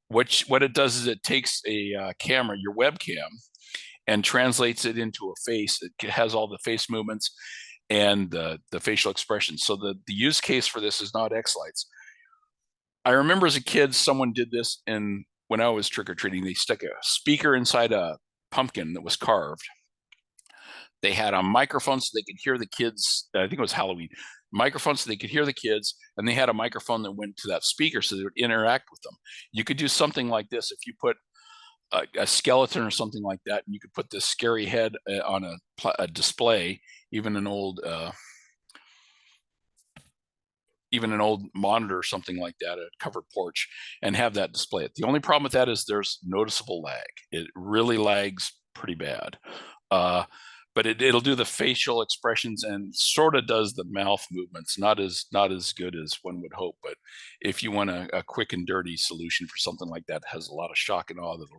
What it does is it takes a camera, your webcam, and translates it into a face. It has all the face movements and the facial expressions. So the use case for this is not X-Lights. I remember as a kid, someone did this when I was trick-or-treating. They stuck a speaker inside a pumpkin that was carved. They had a microphone so they could hear the kids. I think it was Halloween. Microphone so they could hear the kids, and they had a microphone that went to that speaker so they would interact with them. You could do something like this if you put a skeleton or something like that, and you could put this scary head on a display, even an old monitor or something like that, a covered porch, and have that display it. The only problem with that is there's noticeable lag. It really lags pretty bad. But it'll do the facial expressions and sort of does the mouth movements. Not as good as one would hope, but if you want a quick and dirty solution for something like that, has a lot of shock and awe, that'll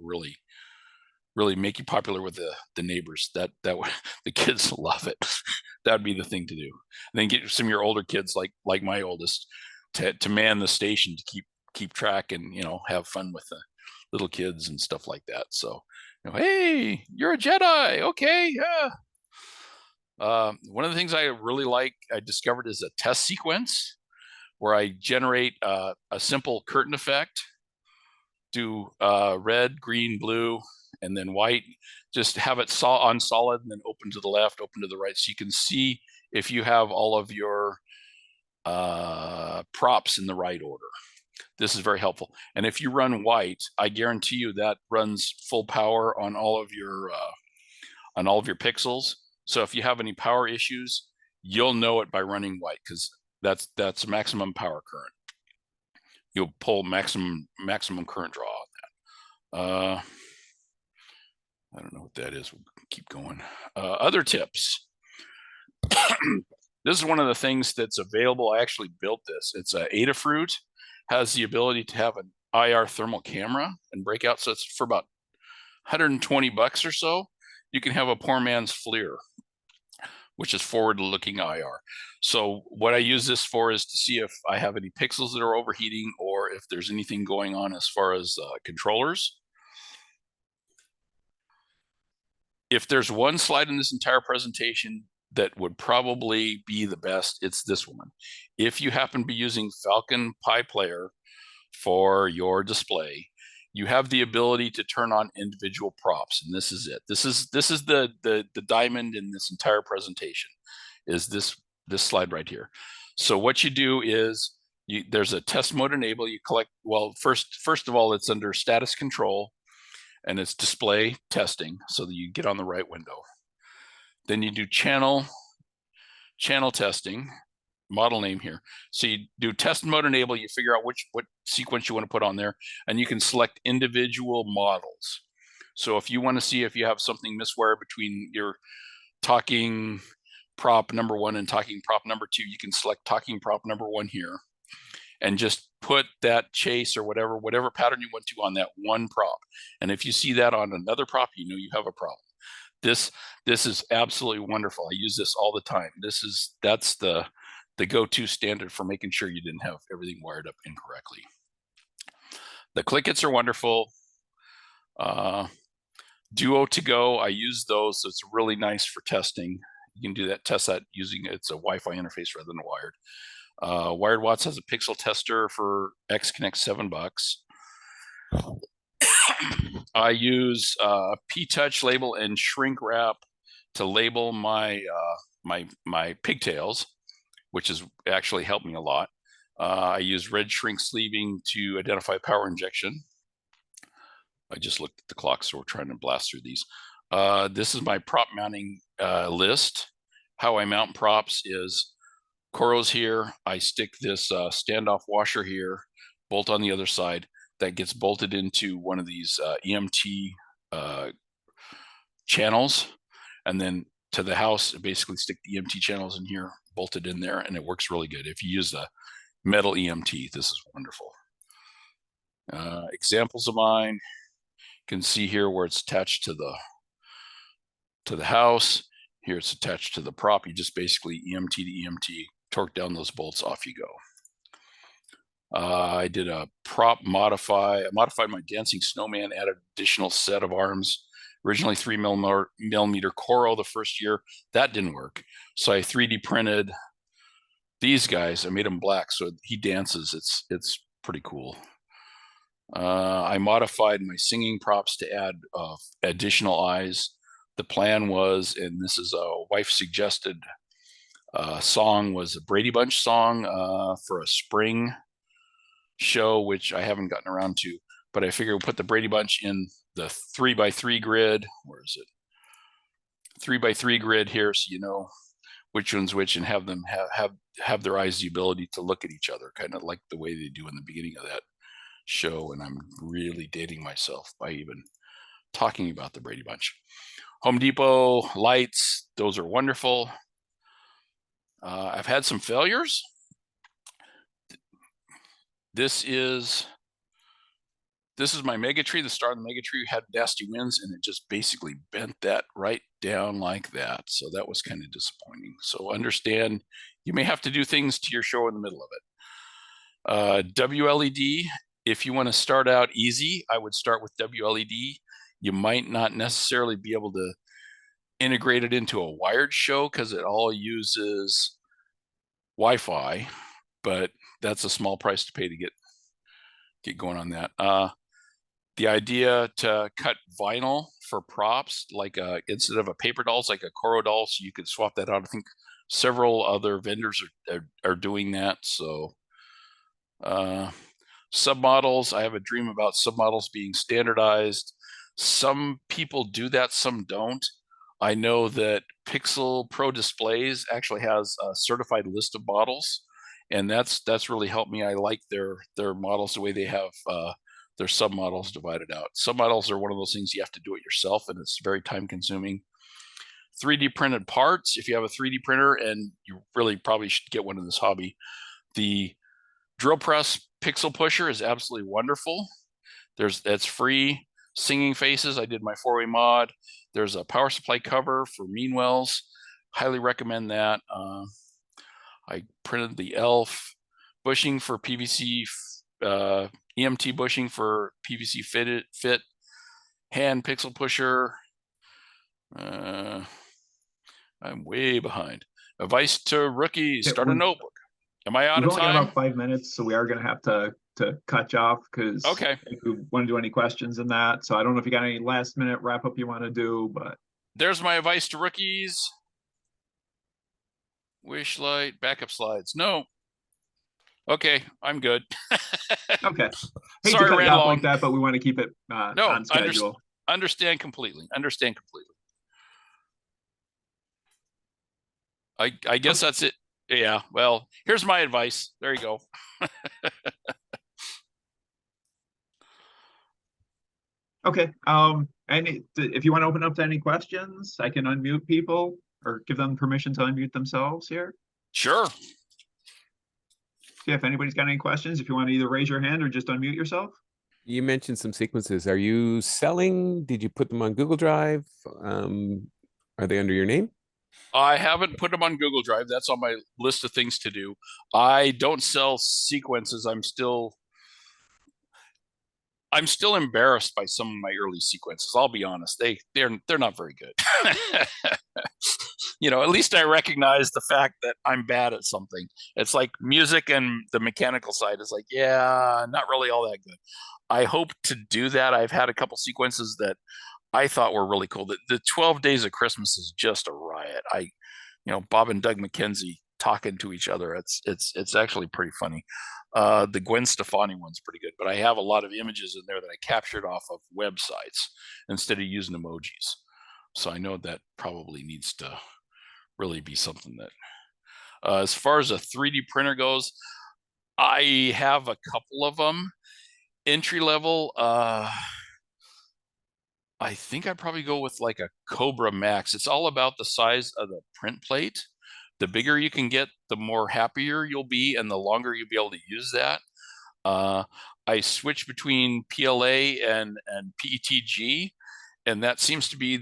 really make you popular with the neighbors. That the kids love it. That'd be the thing to do. And then get some of your older kids, like my oldest, to man the station to keep track and have fun with the little kids and stuff like that. So, hey, you're a Jedi, okay? Yeah. One of the things I really like, I discovered, is a test sequence where I generate a simple curtain effect, do red, green, blue, and then white. Just have it on solid and then open to the left, open to the right, so you can see if you have all of your props in the right order. This is very helpful. And if you run white, I guarantee you that runs full power on all of your pixels. So if you have any power issues, you'll know it by running white, because that's maximum power current. You'll pull maximum current draw on that. I don't know what that is. We'll keep going. Other tips. This is one of the things that's available. I actually built this. It's a Adafruit. Has the ability to have an IR thermal camera and breakout. So it's for about $120 or so. You can have a poor man's FLIR, which is forward-looking IR. So what I use this for is to see if I have any pixels that are overheating, or if there's anything going on as far as controllers. If there's one slide in this entire presentation that would probably be the best, it's this one. If you happen to be using Falcon Pi Player for your display, you have the ability to turn on individual props, and this is it. This is the diamond in this entire presentation, is this slide right here. So what you do is there's a test mode enable. You collect, well, first of all, it's under status control, and it's display testing, so that you get on the right window. Then you do channel testing, model name here. So you do test mode enable, you figure out what sequence you want to put on there, and you can select individual models. So if you want to see if you have something miswire between your talking prop number 1 and talking prop number 2, you can select talking prop number 1 here. and just put that chase or whatever pattern you want to on that one prop. And if you see that on another prop, you know you have a problem. This is absolutely wonderful. I use this all the time. That's the go-to standard for making sure you didn't have everything wired up incorrectly. The clickets are wonderful. Duo to go, I use those. It's really nice for testing. You can test that using, it's a Wi-Fi interface rather than wired. Wired Watts has a pixel tester for X-Connect, $7. I use P-Touch label and shrink wrap to label my my pigtails, which has actually helped me a lot. I use red shrink sleeving to identify power injection. I just looked at the clock, so we're trying to blast through these. This is my prop mounting list. How I mount props is Coros here. I stick this standoff washer here, bolt on the other side. That gets bolted into one of these EMT channels. And then to the house, basically stick the EMT channels in here, bolted in there, and it works really good. If you use the metal EMT, this is wonderful. Examples of mine. Can see here where it's attached to the house. Here it's attached to the prop. You just basically EMT to EMT, torque down those bolts, off you go. I did a prop modify. I modified my dancing snowman, added additional set of arms. Originally 3mm Coro the first year. That didn't work. So I 3D printed these guys. I made them black so he dances. It's pretty cool. I modified my singing props to add additional eyes. The plan was, and this is a wife suggested song, was a Brady Bunch song for a spring show, which I haven't gotten around to, but I figured we'll put the Brady Bunch in the 3x3 grid. Where is it? 3x3 grid here, so you know which one's which, and have them have their eyes the ability to look at each other, kind of like the way they do in the beginning of that show. And I'm really dating myself by even talking about the Brady Bunch. Home Depot lights, those are wonderful. I've had some failures. This is my mega tree. The star of the mega tree had nasty winds, and it just basically bent that right down like that. So that was kind of disappointing. So understand, you may have to do things to your show in the middle of it. WLED, if you want to start out easy, I would start with WLED. You might not necessarily be able to integrate it into a wired show because it all uses Wi-Fi, but that's a small price to pay to get going on that. The idea to cut vinyl for props, like instead of a paper doll, it's like a Coro doll, so you could swap that out. I think several other vendors are doing that. So submodels, I have a dream about submodels being standardized. Some people do that, some don't. I know that Pixel Pro Displays actually has a certified list of models, and that's really helped me. I like their models, the way they have their submodels divided out. Submodels are one of those things you have to do it yourself, and it's very time consuming. 3D printed parts, if you have a 3D printer, and you really probably should get one in this hobby, the drill press pixel pusher is absolutely wonderful. That's free. Singing faces, I did my 4-way mod. There's a power supply cover for Meanwells. Highly recommend that. I printed the ELF bushing for PVC, EMT bushing for PVC fit, hand pixel pusher. I'm way behind. Advice to rookies: start a notebook. Am I out of time? We've only got about 5 minutes, so we are going to have to cut you off because okay. If we want to do any questions in that. So I don't know if you got any last minute wrap up you want to do, but there's my advice to rookies. Wish light, backup slides. No. Okay, I'm good. Okay. Hate Sorry, to cut ran you off long like that, but we want to keep it on schedule. Understand completely. I guess that's it. Yeah, well, here's my advice. There you go. Okay. If you want to open up to any questions, I can unmute people or give them permission to unmute themselves here. Sure. Yeah, if anybody's got any questions, if you want to either raise your hand or just unmute yourself. You mentioned some sequences. Are you selling? Did you put them on Google Drive? Um, are they under your name? I haven't put them on Google Drive. That's on my list of things to do. I don't sell sequences. I'm still embarrassed by some of my early sequences. I'll be honest. They're not very good. At least I recognize the fact that I'm bad at something. It's like music and the mechanical side is like, yeah, not really all that good. I hope to do that. I've had a couple sequences that I thought were really cool. The 12 Days of Christmas is just a riot. Bob and Doug McKenzie talking to each other. It's actually pretty funny. The Gwen Stefani one's pretty good, but I have a lot of images in there that I captured off of websites instead of using emojis. So I know that probably needs to really be something that, as far as a 3D printer goes, I have a couple of them. Entry level, I think I'd probably go with like a Cobra Max. It's all about the size of the print plate. The bigger you can get, the more happier you'll be, and the longer you'll be able to use that. I switch between PLA and PETG, and that seems to be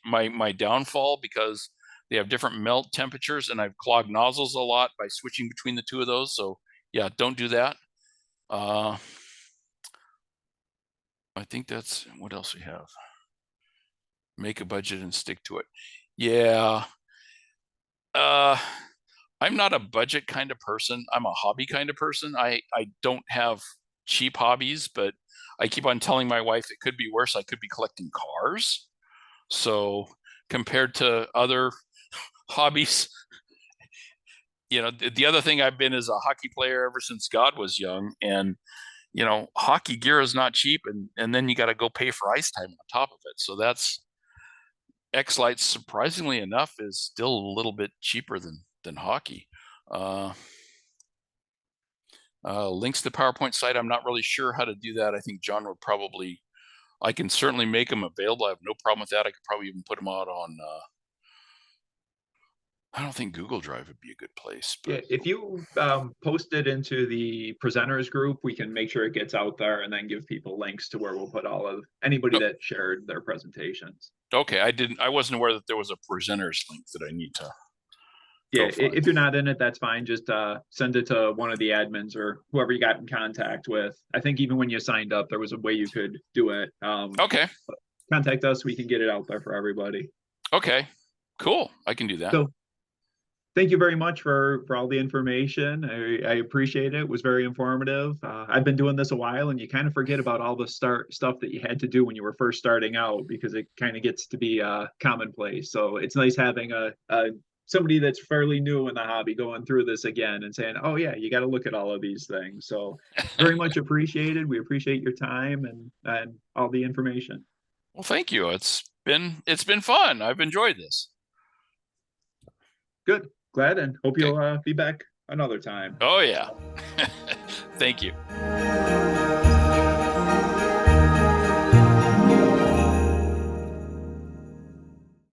my downfall because they have different melt temperatures, and I've clogged nozzles a lot by switching between the two of those. So yeah, don't do that. I think that's what else we have. Make a budget and stick to it. Yeah. I'm not a budget kind of person. I'm a hobby kind of person. I don't have cheap hobbies, but I keep on telling my wife it could be worse. I could be collecting cars. So compared to other hobbies, the other thing I've been is a hockey player ever since God was young. And, hockey gear is not cheap. And then you got to go pay for ice time on top of it. So that's X-Lights, surprisingly enough, is still a little bit cheaper than hockey. Links to the PowerPoint site. I'm not really sure how to do that. I think John would probably, I can certainly make them available. I have no problem with that. I could probably even put them out on, I don't think Google Drive would be a good place. But... Yeah, if you post it into the presenters group, we can make sure it gets out there and then give people links to where we'll put all of anybody that shared their presentations. Okay, I wasn't aware that there was a presenters link that I need to. Yeah, if you're not in it, that's fine. Just send it to one of the admins or whoever you got in contact with. I think even when you signed up, there was a way you could do it. Okay. Contact us. We can get it out there for everybody. Okay, cool. I can do that. So thank you very much for all the information. I appreciate it. It was very informative. I've been doing this a while, and you kind of forget about all the stuff that you had to do when you were first starting out because it kind of gets to be commonplace. So it's nice having somebody that's fairly new in the hobby going through this again and saying, oh yeah, you got to look at all of these things. So very much appreciated. We appreciate your time and all the information. Well, thank you. It's been fun. I've enjoyed this. Good. Glad, and hope you'll be back another time. Oh yeah. Thank you.